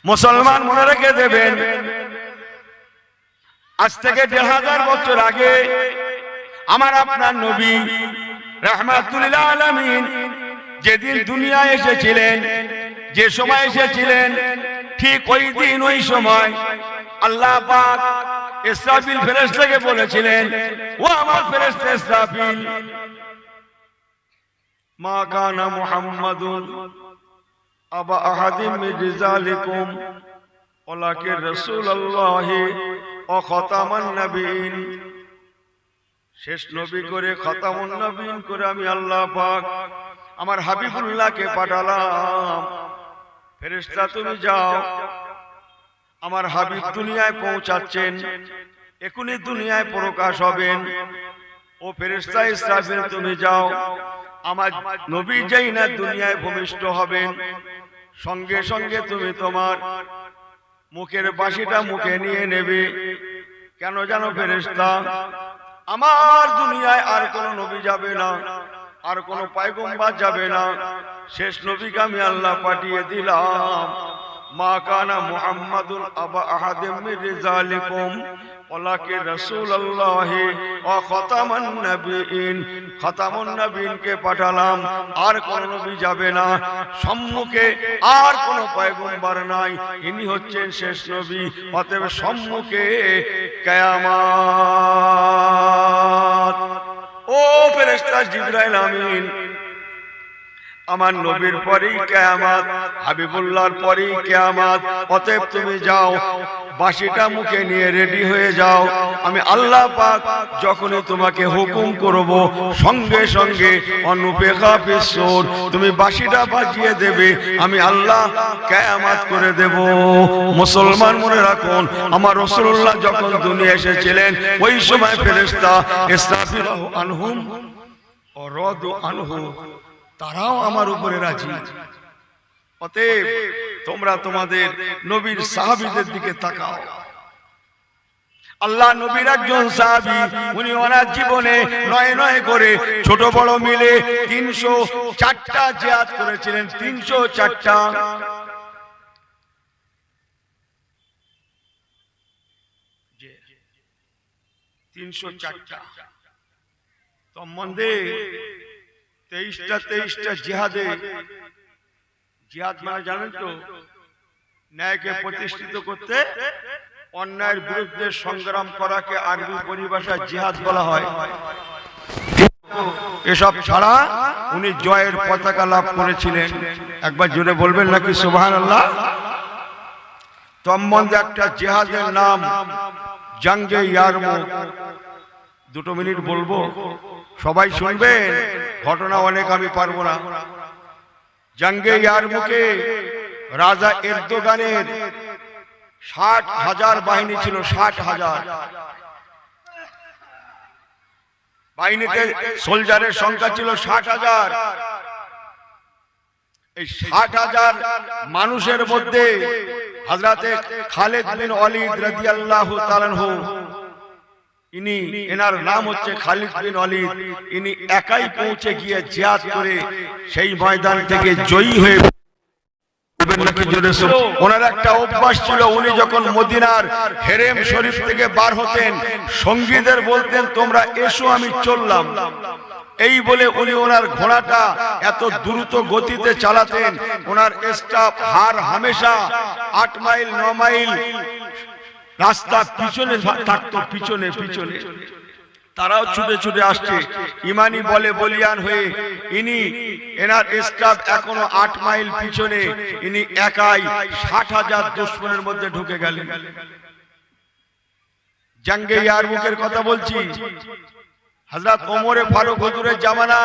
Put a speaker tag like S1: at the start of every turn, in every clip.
S1: মুসলমান মনে রেখে দেবেন, আজ থেকে ১৫০০ বছর আগে আমার আপনার নবী রাহমাতুল লিল আলামিন যেদিন দুনিয়ায় এসেছিলেন, যে সময় এসেছিলেন, ঠিক ওই দিন ওই সময় আল্লাহ পাক ইসরাফিল ফেরেশতাকে বলেছিলেন, ও আমার ফেরেশতা ইসরাফিল, মা কানা মুহাম্মাদুন আবা আহাদিম মিন রিজালিকুম ওয়ালাকিন রাসূলুল্লাহি ওয়া খাতামান নবিয়্যিন। শেষ নবী করে খাতামুন নবিয়্যিন করে আমি আল্লাহ পাক আমার হাবিবুল্লাহকে পাঠালাম। ফেরেশতা তুমি যাও, আমার হাবিব দুনিয়ায় পৌঁছাচ্ছেন, এখনই দুনিয়ায় প্রকাশ হবেন। ও ফেরেশতা ইসরাফিল তুমি যাও, আমার নবী যেই না দুনিয়ায় ভূমিষ্ঠ হবেন, সঙ্গে সঙ্গে তুমি তোমার মুখের বাঁশিটা মুখে নিয়ে নেবে। কেন জানো ফেরেশতা, আমার দুনিয়ায় আর কোন নবী যাবে না, আর কোন পয়গম্বর যাবে না, শেষ নবীকে আমি আল্লাহ পাঠিয়ে দিলাম। মা কানা মুহাম্মাদুন আবা আহাদিম মিন রিজালিকুম ওয়ালাকিন রাসূলুল্লাহি ওয়া খাতামান নবিয়্যিন। খাতামুন নবিয়্যিনকে পাঠালাম, আর কোন নবী যাবে না, সম্মুখে আর কোন পয়গম্বর নাই, ইনি হচ্ছেন শেষ নবী। অতএব সম্মুখে কিয়ামত। ও ফেরেশতা জিবরাইল আমিন, আমার নবীর পরেই কিয়ামত, হাবিবুল্লাহর পরেই কিয়ামত। অতএব তুমি যাও, বাঁশিটা মুখে নিয়ে রেডি হয়ে যাও। আমি আল্লাহ পাক যখনই তোমাকে হুকুম করব, সঙ্গে সঙ্গে অনুপেক্ষা পিছর তুমি বাঁশিটা বাজিয়ে দেবে, আমি আল্লাহ কিয়ামত করে দেব। মুসলমান মনে রাখুন, আমার রাসূলুল্লাহ যখন দুনিয়া এসেছিলেন, ওই সময় ফেরেশতা ইসরাফিল আনহুম ও রাদু আনহু, তারাও আমার উপরে রাজি। অতএব তোমরা তোমাদের নবীর সাহাবীদের দিকে তাকাও। আল্লাহ নবীর একজন সাহাবী, উনি ওনার জীবনে নয় নয় করে ছোট বড় মিলে ৩০৪টা জিহাদ করেছিলেন। ৩০৪টা। সম্বন্ধে ২৩টা জিহাদে, জিহাদ মানে জানেন তো, ন্যায়কে প্রতিষ্ঠিত করতে, অন্যায়ের বিরুদ্ধে সংগ্রাম করাকে আরবি পরিভাষায় জিহাদ বলা হয়। এসব ছাড়া উনি জয়ের পতাকা লাভ করেছিলেন। একবার জোরে বলবেন নাকি সুবহানাল্লাহ। সম্বন্ধে একটা জিহাদের নাম জাঙ্গে ইয়ারমুক। 2 মিনিট বলবো, সবাই শুনবেন, ঘটনা অনেক আমি পারবো না। জাঙ্গে ইয়ারমুকে রাজা এরদোগানের ৬০,০০০ বাহিনী ছিল। ৬০,০০০ বাহিনীতে সোলজারের সংখ্যা ছিল ৬০,০০০। এই ৬০,০০০ মানুষের মধ্যে হযরতে খালিদ বিন ওয়ালিদ রাদিয়াল্লাহু তাআলা আনহু, ইনি, এনার নাম হচ্ছে খালিদ বিন ওয়ালিদ, ইনি একাই পৌঁছে গিয়ে জিহাদ করে সেই ময়দান থেকে জয়ী হয়ে। ওনার একটা অভ্যাস ছিল, উনি যখন মদিনার হেরেম শরীফ থেকে বার হতেন, সঙ্গীদের বলতেন তোমরা এসো আমি চললাম। এই বলে উনি ওনার ঘোড়াটা এত দ্রুত গতিতে চালাতেন, ওনার স্টাফ হার হামেশা 8 মাইল 9 মাইল রাস্তা পিছনে থাকতো, পিছনে পিছনে তারাও ছুটে ছুটে আসছে ইমানি বলে বলিয়ান হয়ে। ইনি, এনার স্টাফ এখনো 8 মাইল পিছনে, ইনি একাই ৬০,০০০ দুশমনের মধ্যে ঢুকে গেলেন। জাঙ্গে ইয়ারমুকের কথা বলছি, হযরত ওমরে ফারুক হুজুরের জামানা।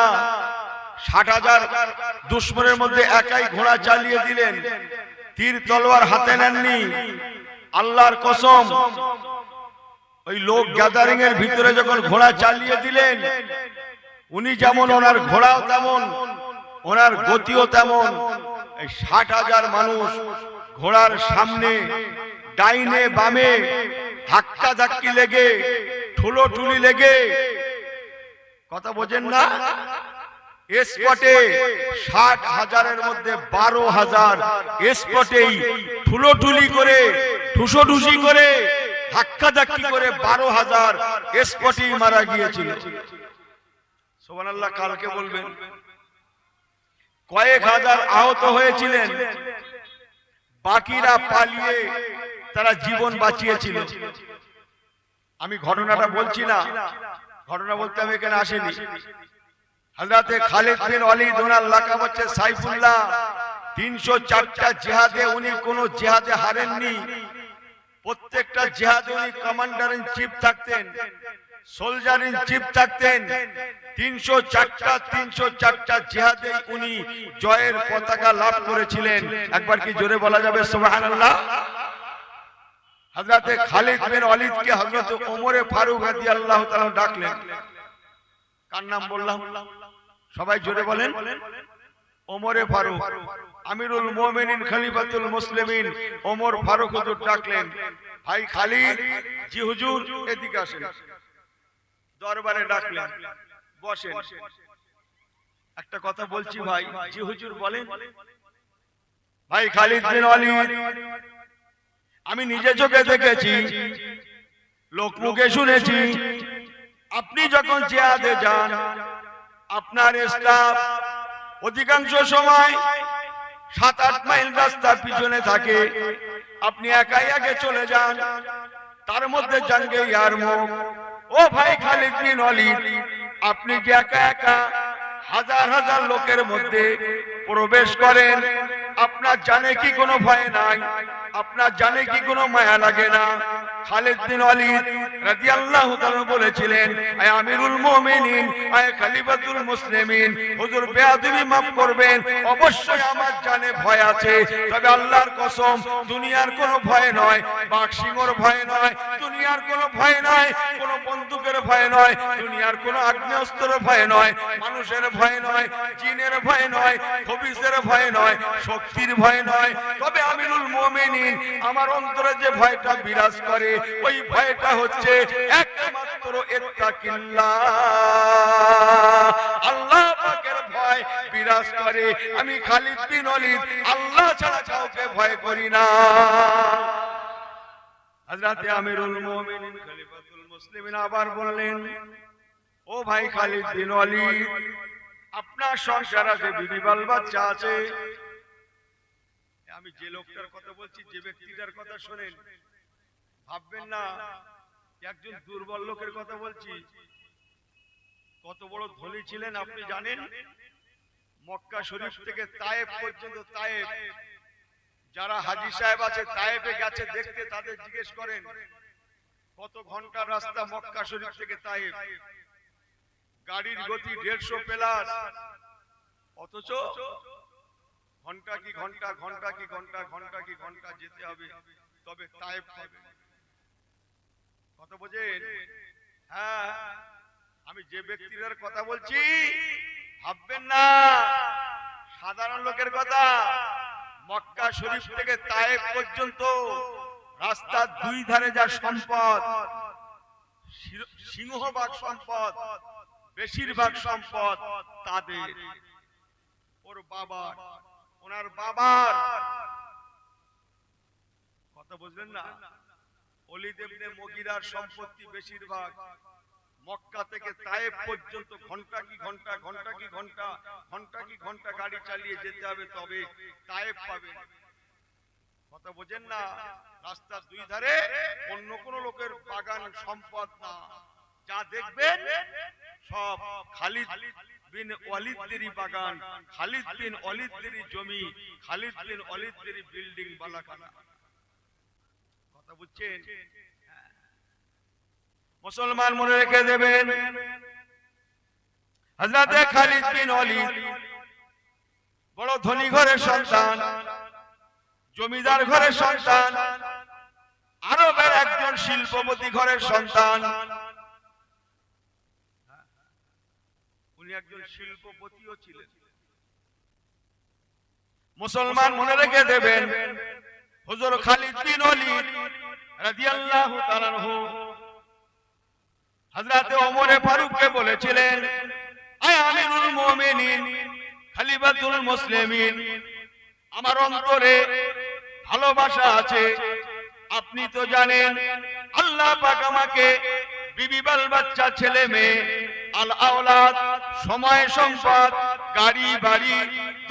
S1: ৬০,০০০ দুশমনের মধ্যে একাই ঘোড়া চালিয়ে দিলেন, তীর তলোয়ার হাতে নেননি। আল্লাহর কসম, ওই লোক গ্যাদারিং এর ভিতরে যখন ঘোড়া চালিয়ে দিলেন, উনি যেমন, ওনার ঘোড়াও তেমন, ওনার গতিও তেমন। এই ৬০,০০০ মানুষ ঘোড়ার সামনে ডাইনে বামে ধাক্কা ধাক্কি লেগে, ঠুলোঠুলি লেগে, কথা বোঝেন না, স্পটে 60,000-এর মধ্যে 12,000 স্পটেই ঠুলোঠুলি করে ঠুসোঠুসি করে ধাক্কাধাক্কি করে 12,000 স্পটেই মারা গিয়েছিল। সুবহানাল্লাহ। কালকে বলবেন কয়েক হাজার আহত হয়েছিলেন, বাকিরা পালিয়ে তারা জীবন বাঁচিয়েছিল। আমি ঘটনাটা বলছি না, ঘটনা বলতে আমি এখানে আসিনি। হযরতে খালিদ বিন ওয়ালিদ ওনার লাকাব হচ্ছে সাইফুল্লাহ। 304টা জিহাদে উনি কোন জিহাদে হারেননি। প্রত্যেকটা জিহাদে উনি কমান্ডার ইন চিফ থাকতেন, সোলজার ইন চিফ থাকতেন। 304টা জিহাদে উনি জয়ের পতাকা লাভ করেছিলেন। একবার কি জোরে বলা যাবে সুবহানাল্লাহ? হযরতে খালিদ বিন ওয়ালিদকে হযরত ওমরে ফারুক রাদিয়াল্লাহু তাআলা ডাকলেন। কার নাম বললাম? সবাই জোরে বলেন। ওমরে ফারুক, আমিরুল মুমিনিন, খলিফাতুল মুসলিমিন ওমর ফারুক হুজুর ডাকলেন, ভাই খালিদ। জি হুজুর। এদিকে আসেন। দরবারে ডাকলেন, বসেন। একটা কথা বলছি ভাই। জি হুজুর বলেন। ভাই খালিদ বিন ওয়ালিদ, আমি নিজে চোখে দেখেছি, লোক মুখে শুনেছি, আপনি যখন জিহাদে যান আপনার স্টাফ অধিকাংশ সময় 7-8 মাইল রাস্তার পিছনে থাকে, আপনি একাই আগে চলে যান, তার মধ্যে জাঙ্গে ইয়ারমুক। ও ভাই খালিদ বিন ওয়ালিদ, আপনি কি একা একা হাজার হাজার লোকের মধ্যে প্রবেশ করেন? আপনার জানে কি কোনো ভয় নাই? আপনার জানে কি কোনো মায়া লাগে না? খালিদ বিন ওয়ালিদ রাদিয়াল্লাহু তাআলা বলেছিলেন, আয় আমিরুল মুমিনিন, আয় খলিফাতুল মুসলিমিন, হুজুর বেয়াদবি maaf করবেন, অবশ্যই আমার জানে ভয় আছে, তবে আল্লাহর কসম দুনিয়ার কোনো ভয় নয়, বাঘসিংহর ভয় নয়, দুনিয়ার কোনো ভয় নয়, কোনো বন্দুকের ভয় নয়, দুনিয়ার কোনো আগ্নেয়াস্ত্রের ভয় নয়, মানুষের ভয় নয়, জিনের ভয় নয়, খবিসের ভয় নয়, শক্তির ভয় নয়, তবে আমিরুল মুমিনিন আমার অন্তরে যে ভয়টা বিরাজ করে ওই ভয়টা হচ্ছে একমাত্র ইত্তাকিল্লাহ, আল্লাহ পাকের ভয় বিরাজ করে। আমি খালিদ বিন ওয়ালিদ আল্লাহ ছাড়া কাউকে ভয় করি না। হযরতে আমিরুল মুমিনিন খলিফাতুল মুসলিমিন আবার বললেন, ও ভাই খালিদ বিন ওয়ালিদ, আপনার সংসার আছে, বিবি বাল বাচ্চা আছে। আমি যে লোকটার কথা বলছি, যে ব্যক্তিটার কথা শোনেন, ভাববেন না একজন দুর্বল লোকের কথা বলছি। কত বড় ধনী ছিলেন আপনি জানেন? মক্কা শরীফ থেকে তায়েফ পর্যন্ত, তায়েফ যারা হাজী সাহেব আছে তায়েফে গেছে দেখতে, তাদের জিজ্ঞেস করেন কত ঘন্টার রাস্তা মক্কা শরীফ থেকে তায়েফ। গাড়ির গতি 150 প্লাস, অথচ ঘন্টা কি ঘন্টা, ঘন্টা কি ঘন্টা, ঘন্টা কি ঘন্টা যেতে হবে, তবে তায়েফ পাবে। কথা বোঝেন? হ্যাঁ, আমি যে ব্যক্তির কথা বলছি ভাববেন না সাধারণ লোকের কথা। মক্কা শরীফ থেকে তায়েফ পর্যন্ত রাস্তার দুই ধারে যা সম্পদ, সিংহভাগ সম্পদ, বেশিরভাগ সম্পদ তাদের। ওর বাবার, ওনার বাবার কথা বুঝলেন না? ওলীদ ইবনে মুগীরার সম্পত্তি বেশিরভাগ। মক্কা থেকে তায়েফ পর্যন্ত ঘন্টা কি ঘন্টা, ঘন্টা কি ঘন্টা, ঘন্টা কি ঘন্টা গাড়ি চালিয়ে যেতে হবে, তবে তায়েফ পাবে। কথা বোঝেন না? রাস্তার দুই ধারে অন্য কোন লোকের বাগান সম্পদ না, যা দেখবেন সব খালিদ বিন ওয়ালিদেরই বাগান, খালিদ বিন ওয়ালিদেরই জমি, খালিদ বিন ওয়ালিদেরই বিল্ডিং বালাখানা। কথা বুঝছেন? মুসলমান মনে রেখে দেবেন, হযরতে খালিদ বিন ওয়ালিদ বড় ধনী ঘরের সন্তান, জমিদার ঘরের সন্তান, আরবের একজন শিল্পপতি ঘরের সন্তান। উনি একজন শিল্পপতিও ছিলেন। মুসলমান মনে রেখে দেবেন, হুজুর খালিদ বিন ওয়ালিদ রাদিয়াল্লাহু তাআলা আনহু হযরতে ওমরে ফারুককে বলেছিলেন, আয় আমিরুল মুমিনিন, খলিফাতুল মুসলিমিন, আমার অন্তরে ভালোবাসা আছে। আপনি তো জানেন আল্লাহ পাক আমাকে বিবি বাল বাচ্চা, ছেলে মেয়ে, আল আওলাদ, সময় সম্পদ, গাড়ি বাড়ি,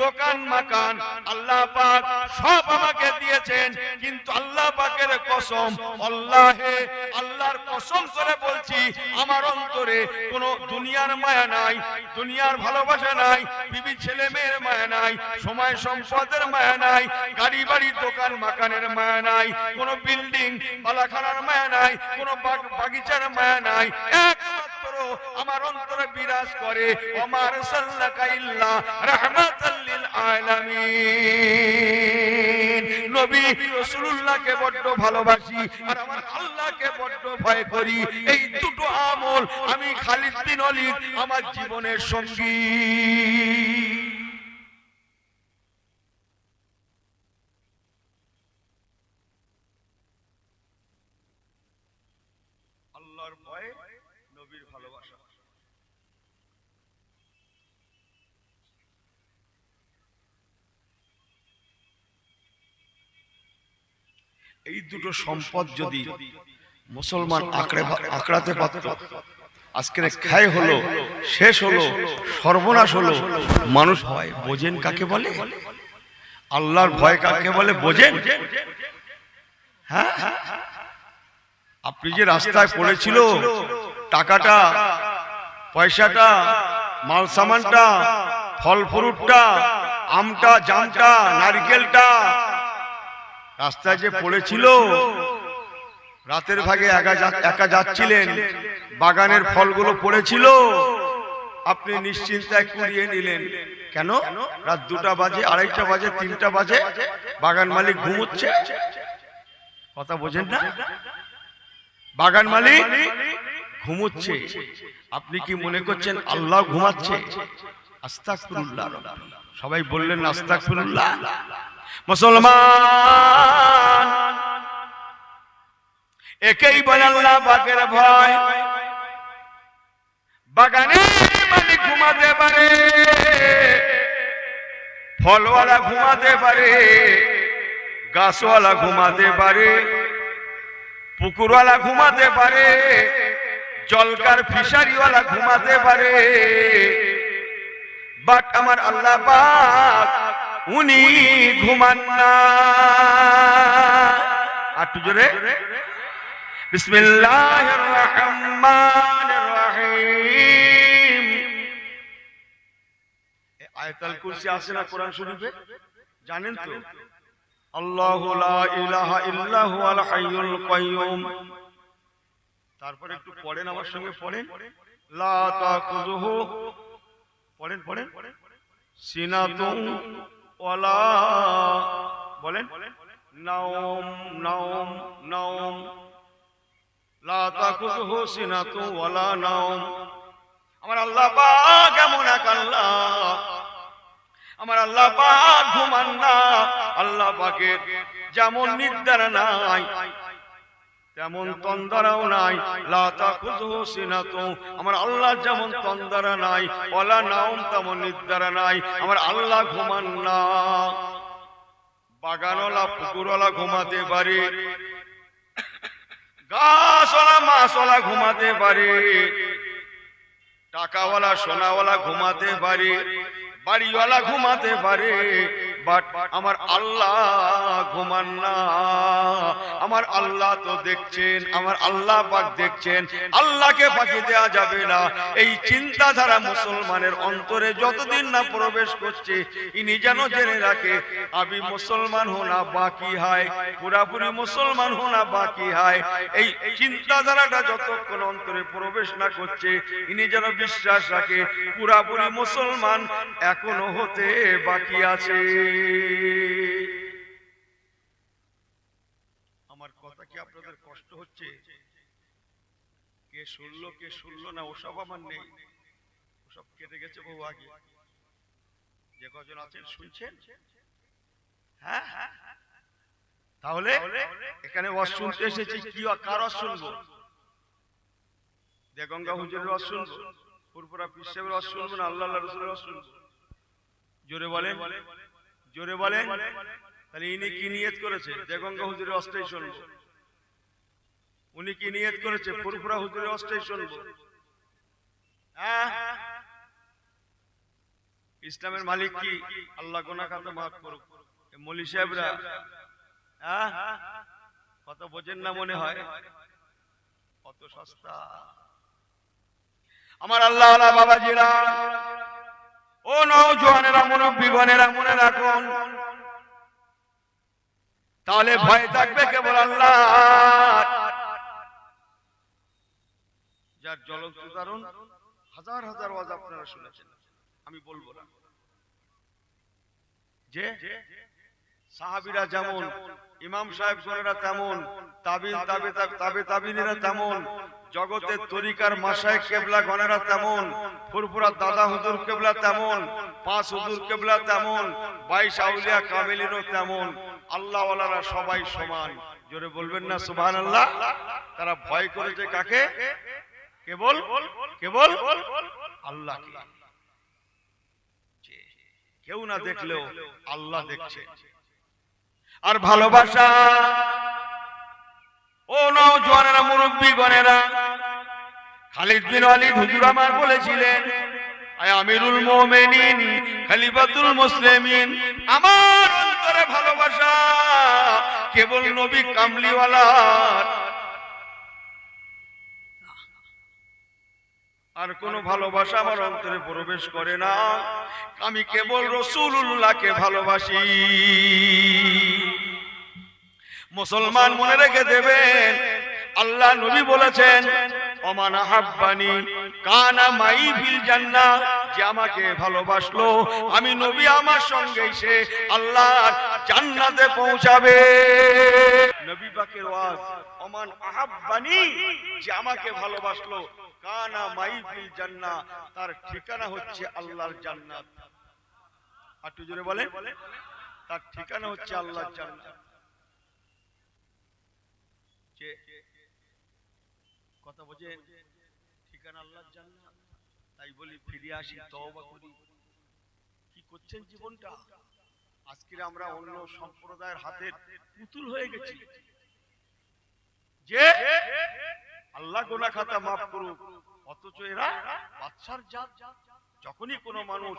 S1: দোকান মাকান আল্লাহ পাক সব আমাকে দিয়েছেন। কিন্তু আল্লাহ পাকের কসম, আল্লাহর কসম করে বলছি, আমার অন্তরে কোনো দুনিয়ার মায়া নাই, দুনিয়ার ভালোবাসা নাই, বিবি ছেলে মেয়ের মায়া নাই, সময় সম্পদের মায়া নাই, গাড়ি বাড়ি দোকান মাকানের মায়া নাই, কোনো বিল্ডিং বালাখানার মায়া নাই, কোনো বাগিচার মায়া নাই। একমাত্র আমার অন্তরে বিরাজ করে ওমার সাল্লাকা ইল্লা রাহমাতাল লিল আলামিন। নবী রাসূলুল্লাহকে বড্ড ভালোবাসি আর আমার আল্লাহকে বড্ড ভয় করি। এই দুটো আমল আমি খালিদ বিন ওয়ালিদ আমার জীবনের সঙ্গী। আল্লাহর ভয়, নবীর ভালোবাসা। এই দুটো সম্পদ যদি মুসলমান আঁকড়াতে পারত, আজকের খায় হলো, শেষ হলো, সর্বনাশ হলো। মানুষ ভয় বোঝেন কাকে বলে? আল্লাহর ভয় কাকে বলে বোঝেন? হ্যাঁ, আপনি যে রাস্তায় পড়েছিল, টাকাটা, পয়সাটা, মাল সামানটা, ফল ফ্রুটটা, আমটা, জামটা, নারকেলটা রাস্তায় যে পড়েছিল, রাতের ভাগে একা যাচ্ছিলেন, বাগানের ফলগুলো পড়েছিল, আপনি নিশ্চিন্তায় কুড়িয়ে নিলেন। কেন? রাত 2টা বাজে, 2:30টা বাজে, 3টা বাজে, বাগান মালিক ঘুমোচ্ছে। কথা বোঝেন না? বাগান মালিক ঘুমোচ্ছে। আপনি কি মনে করছেন আল্লাহ ঘুমাচ্ছে? আস্তাগফিরুল্লাহ। সবাই বললেন আস্তাগফিরুল্লাহ। মুসলমান একেই বলে আল্লাহ পাকের ভয়। বাগানের মালিক ঘুমাতে পারে, ফলওয়ালা ঘুমাতে পারে, গাছওয়ালা ঘুমাতে পারে, পুকুরওয়ালা ঘুমাতে পারে, জলকার ফিশারিওয়ালা ঘুমাতে পারে, বাট আমার আল্লাহ পাক উনি ঘুমান না। আর জোরে বিসমিল্লাহির রহমানির রহিম। আয়াতুল কুরসি আছে না কোরআন শরীফে? জানেন তো? আল্লাহু লা ইলাহা ইল্লা হুয়াল হাইয়ুল কাইয়ুম। তারপরে একটু পড়েন, আমার সঙ্গে পড়েন। লা তাকুযুহু, পড়েন পড়েন, সিনাতুন ওয়ালা, বলেন নাওম নাওম নাওম, লা তাকুযুহু সিনাতুন ওয়ালা নাওম। আমার আল্লাহ পাক এমন এক আল্লাহ, আমার আল্লাহ পাক ঘুমান না। আল্লাহ পাকের যেমন নিদ্রা নাই, তেমন তন্দ্রাও নাই। লা তাকুযুহু সিনাতুন, আমার আল্লাহ যেমন তন্দ্রা নাই, ওয়ালা নাওম, তেমন নিদ্রা নাই। আমার আল্লাহ ঘুমান না। বাগানওয়ালা, পুকুরওয়ালা ঘুমাতে পারে, গাছওয়ালা, মাছওয়ালা ঘুমাতে পারে, টাকাওয়ালা, সোনাওয়ালা ঘুমাতে পারে, বাড়িওয়ালা ঘুমাতে পারে, বাট আমার আল্লাহ ঘুমান না। আমার আল্লাহ তো দেখছেন, আমার আল্লাহ পাক দেখছেন, আল্লাহকে ফাঁকি দেওয়া যাবে না। এই চিন্তাধারা মুসলমানের অন্তরে যতদিন না প্রবেশ করছে, ইনি যেন জেনে রাখে আমি মুসলমান হোনা বাকি হয়, পুরাপুরি মুসলমান হোনা বাকি হয়। এই চিন্তাধারাটা যতক্ষণ অন্তরে প্রবেশ না করছে, ইনি যেন বিশ্বাস রাখে পুরাপুরি মুসলমান এখনো হতে বাকি আছে। আমার কথা কি আপনাদের কষ্ট হচ্ছে? কে শুনলো না ওসব আমার নেই, ওসব কেটে গেছে বহু আগে। যে কজন আছেন শুনছেন? হ্যাঁ, তাহলে এখানে ওয়াজ শুনতে এসেছি, কি কার ওয়াজ শুনবো? দেগঙ্গা হুজুরের ওয়াজ শুনবো? ফুরফুরা পীর সাহেবের ওয়াজ শুনবেন, আল্লাহ রাসূলের ওয়াজ শুনবেন? জোরে বলেন, জোরে বলেন। তাহলে ইনি কি নিয়ত করেছে? দেগঙ্গা হুজুরের ওয়াজটাই শুনবো। উনি কি নিয়ত করেছে? ফুরফুরা হুজুরের ওয়াজটাই শুনবো। ইসলামের মালিক কি? আল্লাহ গুনাহ খাতা মাফ করুক। মৌলী সাহেবরা কত বোঝেন না মনে হয়, কত সস্তা। আমার আল্লাহ বাবাজিরা, ও নওজোয়ানেরা, মুরব্বীগণেরা, মনে রাখুন, তাহলে ভয় থাকবে কেবল আল্লাহ। যার জ্বলন্ত উদাহরণ হাজার হাজার ওয়াজ আপনারা শুনেছেন, আমি বলবো না। যে সাহাবীরা যেমন, ইমাম সাহেব গণেরা তেমন, তাবিন তাবিনেরা তেমন, জগতের তরিকার মাশায়েখ কেবলা গণেরা তেমন, ফুরফুরা দাদা হুজুর কেবলা তেমন, পাঁচ হুজুর কেবলা তেমন, 22 আউলিয়া কামেলিনও তেমন। আল্লাহ ওয়ালারা সবাই সমান। জোরে বলবেন না সুবহানাল্লাহ? তারা ভয় করেছে কাকে? কেবল কেবল আল্লাহকে। কেউ না দেখলেও আল্লাহ দেখছে। আর ভালোবাসা, ও নওজোয়ানেরা, মুরব্বীগণেরা, খালিদ বিন ওয়ালিদ হুজুর আমার বলেছিলেন, আয় আমিরুল মুমিনিন, খলিফাতুল মুসলিমিন, আমার অন্তরে ভালোবাসা কেবল নবী কামলিওয়ালার, আর কোন ভালোবাসা আমার অন্তরে প্রবেশ করে না। আমি কেবল রাসূলুল্লাহকে ভালোবাসি। মুসলমান মনে রেখে দেবেন, আল্লাহ নবী বলেছেন, ওমান আহাব্বানি কানা মাই ফিল জান্নাহ, যে আমাকে ভালোবাসলো আমি নবী আমার সঙ্গে সে আল্লাহর জান্নাতে পৌঁছাবে। নবী পাকের ওয়াজ, ওমান আহাব্বানি, যে আমাকে ভালোবাসলো, কানা মাই ফিল জান্নাহ, তার ঠিকানা হচ্ছে আল্লাহর জান্নাত। একটু জোরে বলেন, তার ঠিকানা হচ্ছে আল্লাহর জান্নাত। যে কথা বোঝেন, ঠিকানা আল্লাহর জান্নাত। তাই বলি ফিরে আসি, তওবা করি। কি করছেন জীবনটা? আজকে আমরা অন্য সম্প্রদায়ের হাতে পুতুল হয়ে গেছি। যে আল্লাহ গুনাহ খাতা মাফ করুক, অথচ এরা বাদশার জাত। যখনই কোনো মানুষ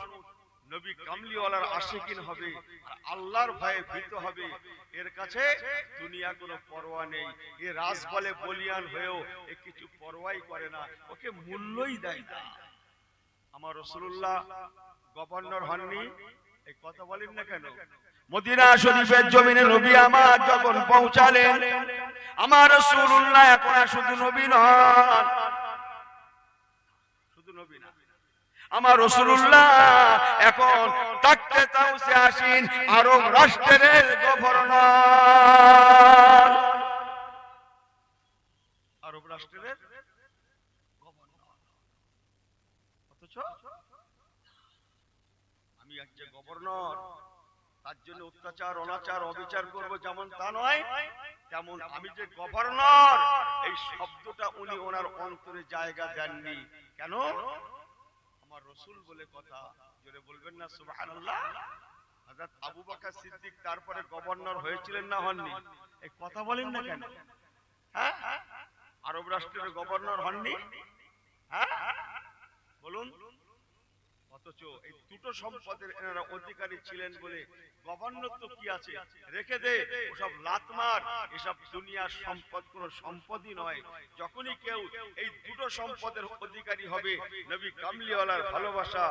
S1: নবী কামলিওয়ালার আশিকিন হবে, আল্লাহর ভয়ে ভীত হবে, এর কাছে দুনিয়া কোনো পরোয়া নেই। এ রাজ বলে বলিয়ান হয়েও এ কিছু পরোয়াই করে না, ওকে মূল্যই দেয় না। আমার রাসূলুল্লাহ গভর্নর হননি, এই কথা বলেন না কেন? মদিনা শরীফের জমিনে নবী আমার যখন পৌঁছালেন, আমার রাসূলুল্লাহ এখন আর শুধু নবী নন, শুধু নবী না, আমার রাসূলুল্লাহ এখন তাকতে তাউসে আসেন আরব রাষ্ট্রের গভর্নর। আরব রাষ্ট্রের গভর্নর। অথচ আমি এক যে গভর্নর, তার জন্য অত্যাচার অনাচার অবিচার করব যেমন তা নয়, তেমন আমি যে গভর্নর এই শব্দটা উনি ওনার অন্তরে জায়গা দেননি। কেন? আমার রাসূল বলে কথা। জোরে বলবেন না সুবহানাল্লাহ? হযরত আবু বকর সিদ্দিক তারপরে গভর্নর হয়েছিলেন না হননি? এই কথা বলেন না কেন? হ্যাঁ, আরব রাষ্ট্রের গভর্নর হননি? হ্যাঁ বলুন। অথচ এই দুটো সম্পদের এনারা অধিকারী ছিলেন বলে গভর্নর তো কি আছে, রেখে দে, ওসব লাতমার, এসব দুনিয়ার সম্পদ কোন সম্পদই নয়। যখনই কেউ এই দুটো সম্পদের অধিকারী হবে, নবী কামলিওয়ালার ভালোবাসা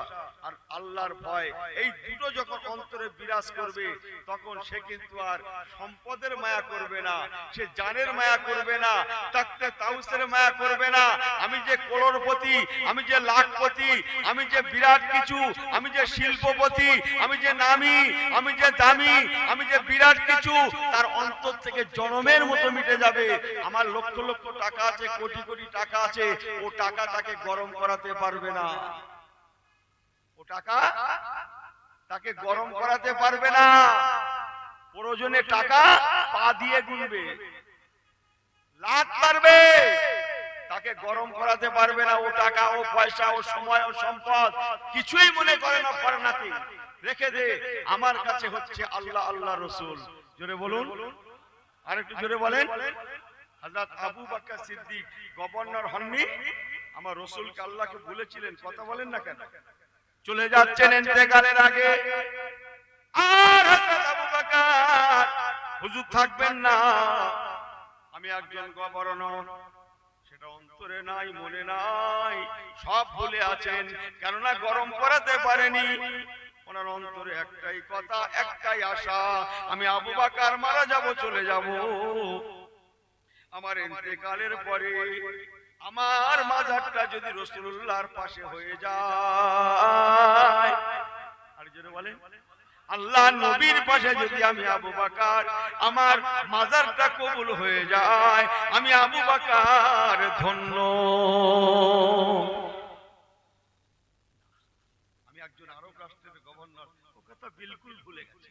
S1: আর আল্লাহর ভয়, এই দুটো যখন অন্তরে বিরাজ করবে, তখন সে কিন্তু আর সম্পদের মায়া করবে না, সে জানের মায়া করবে না, তাকতে তাউসের মায়া করবে না। আমি যে করোড়পতি, আমি যে লাখপতি, আমি যে বিরাট কিছু, আমি যে শিল্পপতি, আমি যে নামি, আমি যে দামি, আমি যে বিরাট কিছু, তার অন্তর থেকে জনমের মতো মিটে যাবে। আমার লক্ষ লক্ষ টাকা আছে, কোটি কোটি টাকা আছে, ও টাকা তাকে গরম করাতে পারবে না। ও টাকা তাকে গরম করাতে পারবে না। প্রয়োজনে টাকা পা দিয়ে গুনবে, লাত মারবে, তাকে গরম করাতে পারবে না। ও টাকা, ও পয়সা, ও সময়, ও সম্পদ কিছুই মনে করে না, পারে না। রেখে দে, আমার কাছে হচ্ছে আল্লাহ, আল্লাহ রসুল। জোরে বলুন, আর একটু জোরে বলেন। হযরত আবু বকর সিদ্দিক গভর্নর হননি, আমার রসুলকে আল্লাহকে বলেছিলেন। কথা বলেন না কেন? চলে যাচ্ছেন ইন্তেকালের আগে, আর হযরত আবু বকর, হুজুর থাকবেন না, আমি একজন গভর্নর, সেটা অন্তরে নাই, মনে নাই, সব ভুলে আছেন। কেননা গরম করাতে পারেনি। ওনার অন্তরে একটাই কথা, একটাই আশা, আমি আবু বকর মারা যাব, চলে যাব। আমার ইন্তেকালের পরে আমার মাজারটা যদি রাসূলুল্লাহর পাশে হয়ে যায়, আর জোরে বলেন, আল্লাহ নবীর পাশে যদি আমি আবু বকর, আমার মাজারটা কবুল হয়ে যায়, আমি আবু বকর ধন্য। আমি একজন আরব রাষ্ট্রের গভর্নর, ও কথা বিলকুল ভুলে গেছে।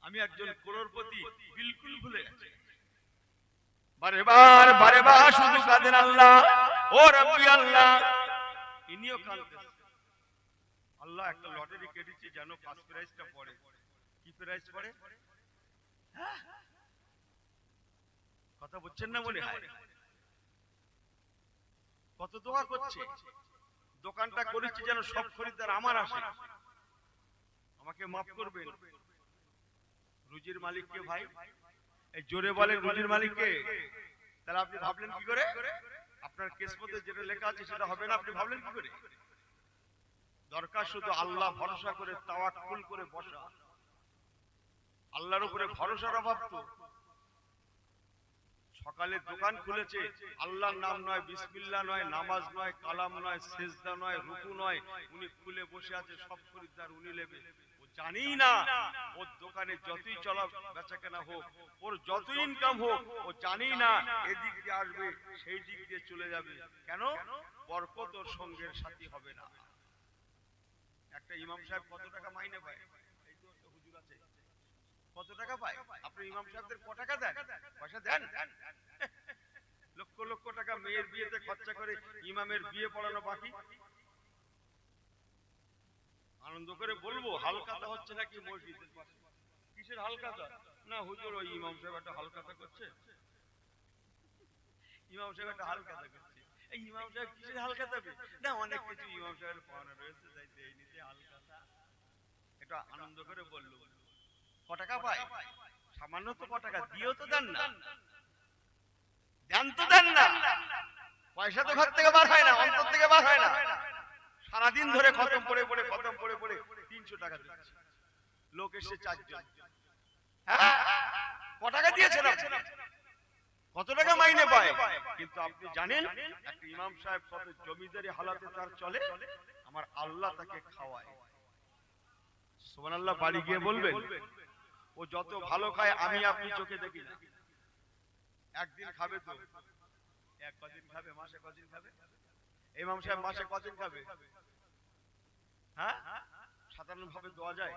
S1: আমি একজন করোড়পতি, বিলকুল ভুলে গেছে। বারে বার শুধু কাঁদেন আল্লাহ, ও রব্বি আল্লাহ। ইনিও কাঁদতেন। আল্লাহ একটা লটারি কেটেছে, যেন ফার্স্ট প্রাইজটা পড়ে। কি প্রাইজ পড়ে? কথা বলছেন না মনে হয়? কত দোয়া করছে। দোকানটা করেছি যেন সব খরিদ্দার আমার আসে। আমাকে মাফ করবেন। রুজির মালিক কে ভাই? এই জোরে বলেন, রুজির মালিক কে? তাহলে আপনি ভাবলেন কি করে? আপনার কিসমতে যেটা লেখা আছে সেটা হবে না, আপনি ভাবলেন কি করে? দরকার শুধু আল্লাহ ভরসা করে, তাওয়াক্কুল করে বসা। আল্লাহর উপরে ভরসার অভাব তো। সকালে দোকান খুলেছে, আল্লাহর নাম নয়, বিসমিল্লাহ নয়, নামাজ নয়, কালাম নয়, সিজদা নয়, রুকু নয়, উনি খুলে বসে আছে, সব খরিদ্দার উনি নেবে। ও জানি না ওর দোকানে যতই চলা বেচা কেনা হোক, ওর যত ইনকাম হোক, ও জানি না এদিক দিয়ে আসবে, সেই দিক দিয়ে চলে যাবে। কেন? বরকত ওর সঙ্গের সাথী হবে না। একটা ইমাম সাহেব কত টাকা মাইনে পায়? এই তো একটা হুজুর আছে, কত টাকা পায়? আপনি ইমাম সাহেবদের কত টাকা দেন? পয়সা দেন? লক্ষ লক্ষ টাকা মেয়ের বিয়েতে খরচা করে ইমামের বিয়ে পড়ানো বাকি। আনন্দ করে বলবো হালকাতা হচ্ছে নাকি মসজিদের পাশে? কিসের হালকাতা? না হুজুর, ওই ইমাম সাহেব একটা হালকাতা করছে। ইমাম সাহেব একটা হালকাতা করছে। এই ইমাম সাহেব কিসের হালকাতা? না অনেক কিছু ইমাম সাহেবের পাওনা রয়েছে, তাই এই নিতে হালকাতা। এটা আনন্দ করে বললো। ক টাকা পায়? সামান্য তো ক টাকা দিয়েও তো দেন না, দেন তো দেন না। পয়সা তো ঘর থেকে বার হয় না, অন্তর থেকে বার হয় না। সারাদিন ধরে খতম পড়ে পড়ে 300 টাকা দিচ্ছে। লোক এসে 4 জন। হ্যাঁ, ক টাকা দিয়েছেন আপনি? কত টাকা মাইনে পায়? কিন্তু আপনি জানেন একটা ইমাম সাহেব কত জমিদারি হালাতে তার চলে? আমার আল্লাহ তাকে খাওয়ায়। সুবহানাল্লাহ। বাড়ি গিয়ে বলবেন, ও যত ভালো খায় আমি আপনি চোখে দেখি না। একদিন খাবে তো, এক কদিন খাবে, মাসে কদিন খাবে? ইমাম সাহেব মাসে কদিন খাবে? হ্যাঁ, সাধারণ ভাবে দেওয়া যায়?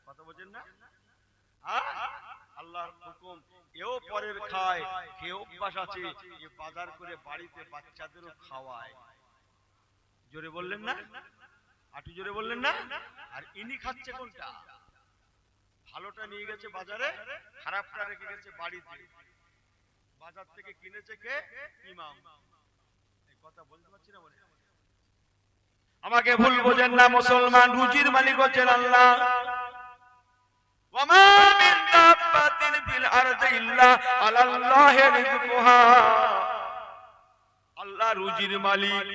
S1: কথা বলেন না? আল্লাহর হুকুম, এও পরের খায়, কেউ অভ্যাস আছে, এ বাজার করে বাড়িতে বাচ্চাদেরও খাওয়ায়। জোরে বললেন না? আটু জোরে বললেন না? আর ইনি খাচ্ছে কোনটা? ভালোটা নিয়ে গেছে বাজারে, খারাপটা রেখে গেছে বাড়িতে। বাজার থেকে কিনেছে কে? ইমাম। এই কথা বলতে পারছি না বলে আমাকে ভুল বোঝেন না মুসলমান। রুজির মালিক হচ্ছেন আল্লাহ। ওয়ামা মিন দাব্বাতিন ফিল আরদি ইল্লা আলাল্লাহি রিজকুহা। আল্লাহ রুজির মালিক।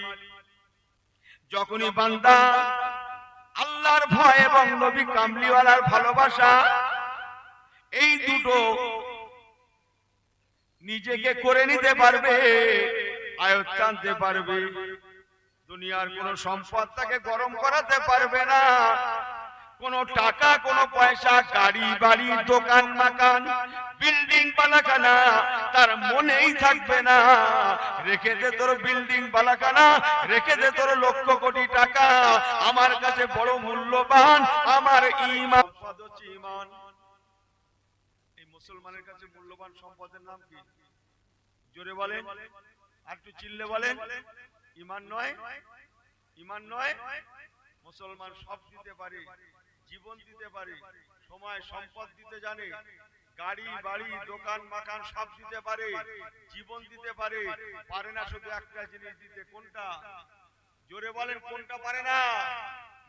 S1: যখনই বান্দা আল্লাহর ভয় এবং নবী কামলিওয়ালার ভালোবাসা, এই দুটো নিজেকে করে নিতে পারবে, আয়ত্ত আনতে পারবে, দুনিয়ার কোন সম্পদ তাকে গরম করাতে পারবে না। কোন টাকা, কোন পয়সা, গাড়ি বাড়ি, দোকান মাকান, বিল্ডিং বালাখানা তার মনেই থাকবে না। রেখে দে তোর বিল্ডিং বালাখানা, রেখে দে তোর লক্ষ কোটি টাকা, আমার কাছে বড় মূল্যবান আমার ঈমান। সম্পদ হচ্ছে ঈমান। এই মুসলমানের কাছে মূল্যবান সম্পদের নাম কি? জোরে বলেন, আর একটু চিল্লে বলেন। ঈমান নয়, ঈমান নয়। মুসলমান সব দিতে পারে, জীবন দিতে পারে, সময় সম্পদ দিতে জানে, গাড়ি বাড়ি দোকান মাকান সব দিতে পারে, জীবন দিতে পারে, পারে না শুধু একটা জিনিস দিতে। কোনটা? জোরে বলেন, কোনটা পারে না?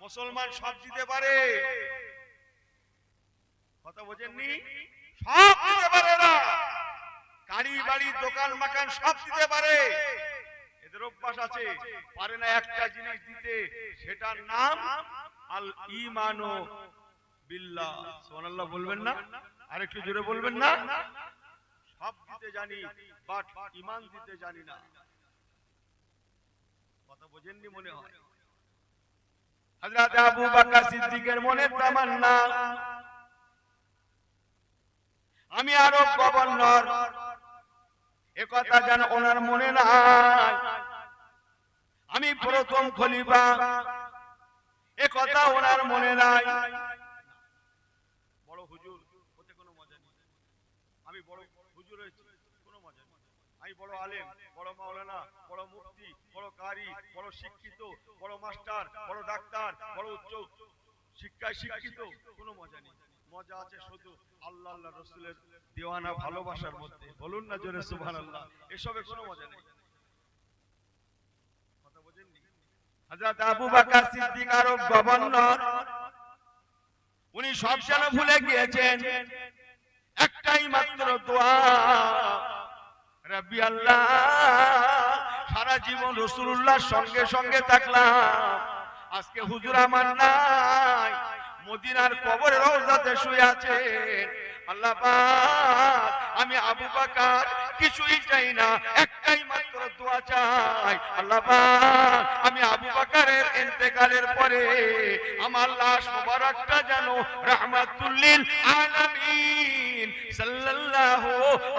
S1: মুসলমান সব দিতে পারে, কথা বোঝেননি? সব দিতে পারে না, গাড়ি বাড়ি দোকান মাকান সব দিতে পারে, এদের অভ্যাস আছে, পারে না একটা জিনিস দিতে, সেটার নাম আল ঈমানু বিল্লাহ। সুবহানাল্লাহ বলবেন না? আরেকটু জোরে বলবেন না? সব দিতে জানি, বাট ঈমান দিতে জানি না। কথা বোঝেননি মনে হয়। হযরত আবু বকর সিদ্দিকের মনে তামান্না, আমি আরব গভর্নর, একথা যেন ওনার মনে নাই। আমি প্রথম খলিফা, একথা ওনার মনে নাই। বড় হুজুর হতে কোনো মজা নেই, আমি বড় হুজুর হয়েছি কোনো মজা নেই। আমি বড় আলেম, বড় মাওলানা, বড় মুফতি, বড় কারি, বড় শিক্ষিত, বড় মাস্টার, বড় ডাক্তার, বড় উচ্চ শিক্ষায় শিক্ষিত, কোনো মজা নেই। মজা আছে শুধু আল্লাহ আল্লাহ রাসূলের দেওয়ানা ভালোবাসার মধ্যে। বলুন না জোরে সুবহানাল্লাহ। এসবে কোনো মজা নেই, কথা বোঝেননি? হযরত আবু বকর সিদ্দিক আরব গভর্নর, উনি সব যেন ভুলে গিয়েছেন, একটাই মাত্র দোয়া, রাব্বি আল্লাহ, সারা জীবন রাসূলুল্লাহর সঙ্গে সঙ্গে থাকলাম, আজকে হুজুর আমার নাই, মদিনার কবরে রওজাতে শুয়ে আছেন, আল্লাহ পাক আমি আবু বকর কিছুই চাই না, একটাই মাত্র দোয়া চাই, আল্লাহ পাক আমি আবু বকরের ইন্তেকালের পরে আমার লাশ মোবারকটা যেন রাহমাতুল লিল আলামিন সাল্লাল্লাহু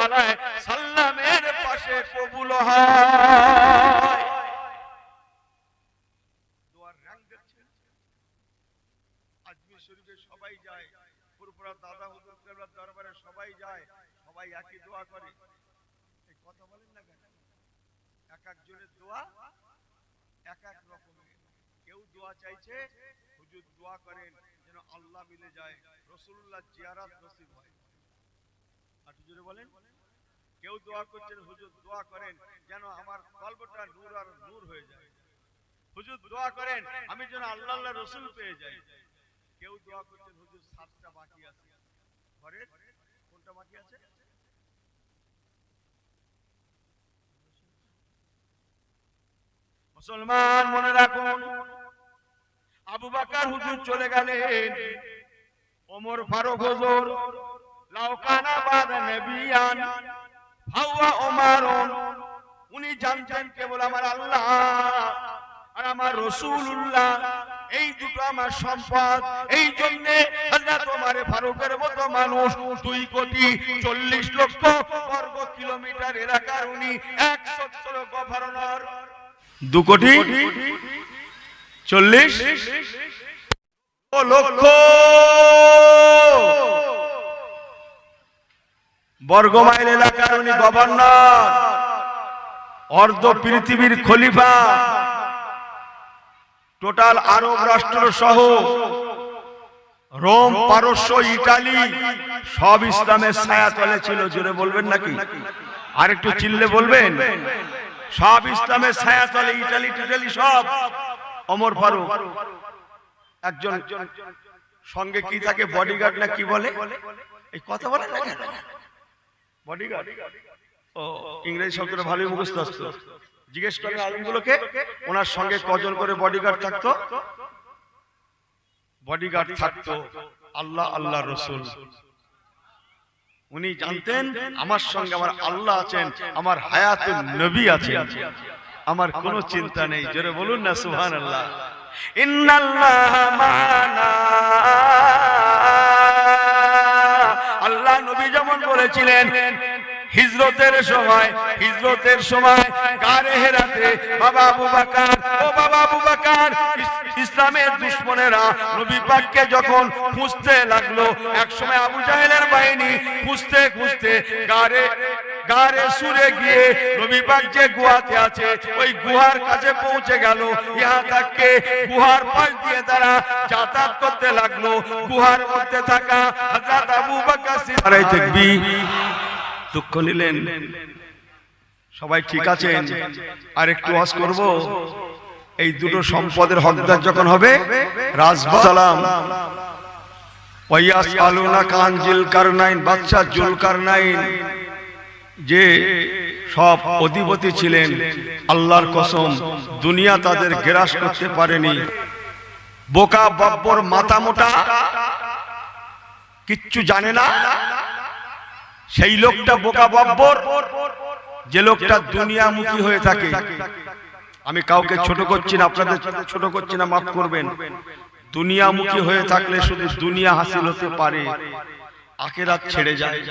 S1: আলাইহি সাল্লামের পাশে কবুল হয়। দোয়ার রং দেখছেন? আজমির শরীফে সবাই যায়, পুরপুরা দাদা হুজুর কেবলার দরবারে সবাই যায়, সবাই একই দোয়া করে। এই কথা বলেন না কেন? এক একজনের দোয়া এক এক রকমের। কেউ দোয়া চাইছে, হুজুর দোয়া করেন যেন আল্লাহ মিলে যায়, রাসূলুল্লাহ জিয়ারত নসিব হয়। আর জোরে বলেন। কেউ দোয়া করছেন, হুজুর দোয়া করেন যেন আমার কলবটা নূর আর নূর হয়ে যায়। হুজুর দোয়া করেন আমি যেন আল্লাহ আল্লাহ রাসূল পেয়ে যাই। কেউ দোয়া করছেন, হুজুর 7টা বাকি আছে, ঘরের কোনটা বাকি আছে? মুসলমান মনে রাখুন, আবু বকর হুজুর চলে গেলেন, ওমর ফারুক হুজুর লাউ কানা বাদ নবিয়ান ফাওয়া ওমরুন, উনি জানতেন কেবল আমার আল্লাহ আর আমার রাসূলুল্লাহ, এই দুটো আমার সম্পদ। এই জন্য হযরত ওমর ফারুকের মতো মানুষ 2,40,00,000 বর্গ কিলোমিটার এলাকার উনি 170 গভর্নর, 2,40,00,000 বর্গ মাইল এলাকার উনি গভর্নর, অর্ধ পৃথিবীর খলিফা, টোটাল আরব রাষ্ট্র সহ রোম, পারস্য, ইটালি সব ইসলামের ছায়াতলে ছিল। জোরে বলবেন নাকি? আরেকটু চিল্লে বলবেন। সব ইসলামের ছায়াতলে, ইটালি টিটালি সব। ওমর ফারুক একজন সঙ্গে কি থাকে, বডিগার্ড না কি বলে, এই কথা বলে না কেন? বডিগার্ড, ও ইংরেজি শব্দটা ভালোই মুখস্থ আসতো। জিজ্ঞেস করেন আলমগুলোকে ওনার সঙ্গে কজন করে বডিগার্ড থাকতো? বডিগার্ড থাকতো আল্লাহ আল্লাহ রাসূল। উনি জানতেন আমার সঙ্গে আমার আল্লাহ আছেন, আমার হায়াতুন নবী আছেন, আমার কোনো চিন্তা নেই। জোরে বলুন না সুবহানাল্লাহ। ইন্নাল্লাহ মা'ানা, আল্লাহ নবী যেমন বলেছিলেন হিজরতের সময় গারে হেরাতে বাবা আবু বকর, ও বাবা আবু বকর, ইসলামের দুশমনেরা নবী পাককে যখন খুঁজতে লাগলো, এক সময় আবু জাহেলের বাহিনী খুঁজতে খুঁজতে গারে সুরে গিয়ে নবী পাক যে গুহাতে আছে ওই গুহার কাছে পৌঁছে গেল। ইহা তাকে গুহার পাশ দিয়ে তারা যাতায়াত করতে লাগলো। গুহার মধ্যে থাকা হযরত আবু বকর সিদ্দিক দেখবি দুঃখ নিলেন। সবাই ঠিক আছেন? আর একটু ওয়াজ করব। এই দুটো সম্পদের হকদার যখন হবে রাজসালাম ওয়ায়াসআলুনা কানজিল কারনাইন, বাদশা জুলকারনাইন যে সব অধিপতি ছিলেন, আল্লাহর কসম দুনিয়া তাদের গ্রাস করতে পারেনি। বোকা বাব্বর মাথা মোটা কিচ্ছু জানে না সেই লোকটা বোকা বাব্বর, যে লোকটা দুনিয়ামুখী হয়ে থাকে। আমি কাউকে ছোট করছি না, আপনাদের ছোট করছি না, মাফ করবেন। দুনিয়ামুখী হয়ে থাকলে শুধু দুনিয়া হাসিল হতে পারে, আখিরাত ছেড়ে যায়।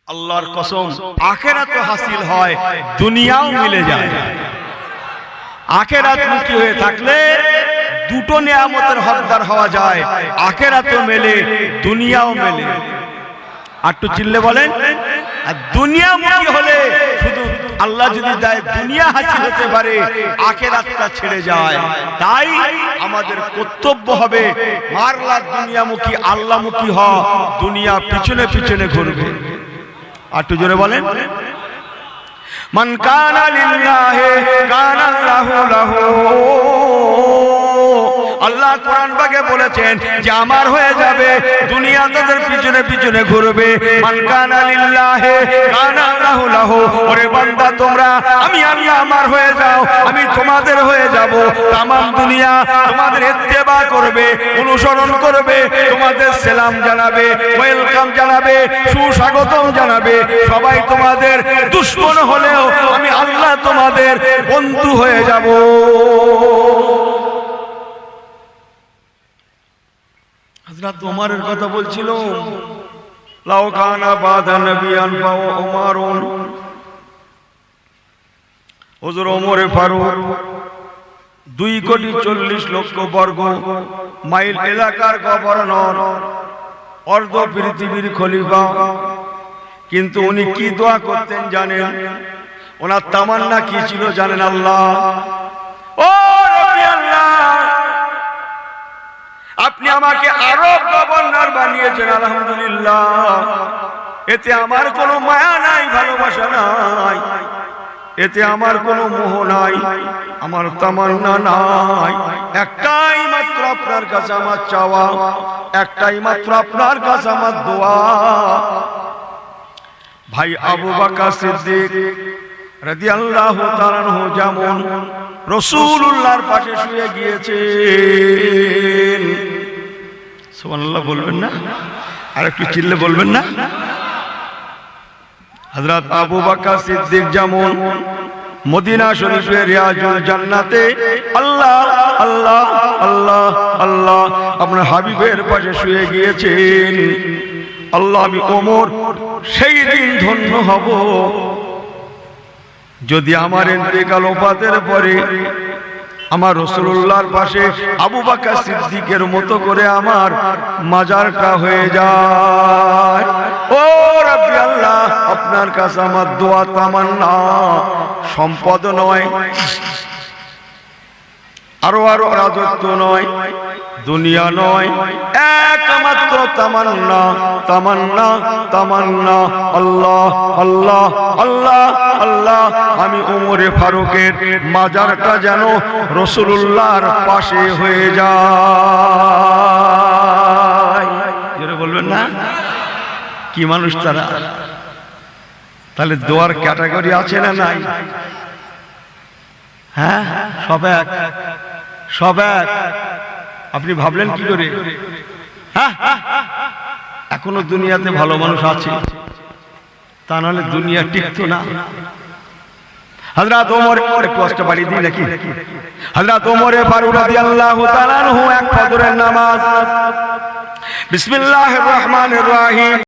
S1: আল্লাহর কসম আখিরাতও হাসিল হয়, দুনিয়াও মিলে যায়। আখিরাত মুখী হয়ে থাকলে দুটো নিয়ামতের হকদার হওয়া যায়, আখিরাতও মেলে দুনিয়াও মেলে। আর একটু চিল্লে বলেন। আর দুনিয়ামুখী হলে শুধু আল্লাহ যদি দেয় দুনিয়া হাসিল হতে পারে, আখিরাতটা ছেড়ে যায়। তাই আমাদের কর্তব্য হবে মারলা দুনিয়ামুখী আল্লাহমুখী হওয়া, দুনিয়া পিছনে পিছনে ঘুরবে। আর একটু জোরে বলেন। মান কানা লিল্লাহি কানা আল্লাহু লাহু। আল্লাহ কোরআন পাকে বলেছেন যে আমার হয়ে যাবে, দুনিয়া তাদের পিছনে পিছনে ঘুরবে। মান কানা লিল্লাহি কানা আল্লাহু লাহু। ওরে বান্দা তোমরা আমি আল্লাহ আমার হয়ে যাও, আমি তোমাদের হয়ে যাব। তামাম দুনিয়া তোমাদের ইত্তেবা করবে, অনুসরণ করবে, তোমাদের সালাম জানাবে, ওয়েলকাম জানাবে, সুস্বাগতম জানাবে। সবাই তোমাদের দুশমন হলেও আমি আল্লাহ তোমাদের বন্ধু হয়ে যাব। হযরত ওমরের কথা বলছিল, লাউ কানা বাদা নবিয়ান ফাও ওমরুন। হুজুর ওমরে ফারুক 2,40,00,000 মাইল এলাকার গভর্নর, অর্ধ পৃথিবীর খলিফা। কিন্তু উনি কি দোয়া করতেন জানেন? ওনার তামান্না কি ছিল জানেন? আল্লাহ ও রব্বি আল্লাহ, আপনি আমাকে আরব গভর্নর বানিয়েছেন, আলহামদুলিল্লাহ। এতে আমার কোনো মায়া নাই, ভালোবাসা নাই, এতে আমার কোনো মোহ নাই, আমার তামান্না নাই। একটাই মাত্র আপনার কাছে আমার চাওয়া, একটাই মাত্র আপনার কাছে আমার দোয়া। ভাই আবু বকর সিদ্দিক রাদিয়াল্লাহু তাআলা আনহু যেমন রাসূলুল্লাহর পাশে শুয়ে গিয়েছেন, সুবহানাল্লাহ বলবেন না? আর একটু চিল্লে বলবেন না? হযরত আবু বকর সিদ্দিক যেমন মদিনা শরীফের রিয়াজুল জান্নাতে আল্লাহ আল্লাহ আল্লাহ আল্লাহ আপনার হাবিবের পাশে শুয়ে গিয়েছেন, আল্লাহ আমি ওমর সেই দিন ধন্য হব যদি আমার ইন্তেকাল ওফাতের পরে আমার রাসূলুল্লাহর পাশে আবু বকর সিদ্দিকের মতো করে আমার মাজারটা হয়ে যায়। ও রব্বি আল্লাহ, আপনার কাছে আমার দোয়া তামান্না, সম্পদ নয়, আরো আরো রাজত্ব নয়, দুনিয়া নয়, একমাত্র তামান্না তামান্না তামান্না আল্লাহ আল্লাহ আল্লাহ আল্লাহ আমি ওমরে ফারুকের মাজারটা যেন রাসূলুল্লাহর পাশে হয়ে যায়। যেটা বলবেন না? কি মানুষ তারা! তাহলে দোয়ার ক্যাটাগরি আছে না নাই? হ্যাঁ, সব এক, সব এক। আপনি ভাবলেন কি করে? হ্যাঁ, এখনো দুনিয়াতে ভালো মানুষ আছে, তা নাহলে দুনিয়া টিকতো না। হযরত ওমর, একটু কষ্ট বাড়িয়ে দিই নাকি? হযরত ওমরে ফারুক রাদিয়াল্লাহু তাআলা আনহু এক ফজরের নামাজ, বিসমিল্লাহির রহমানির রহিম।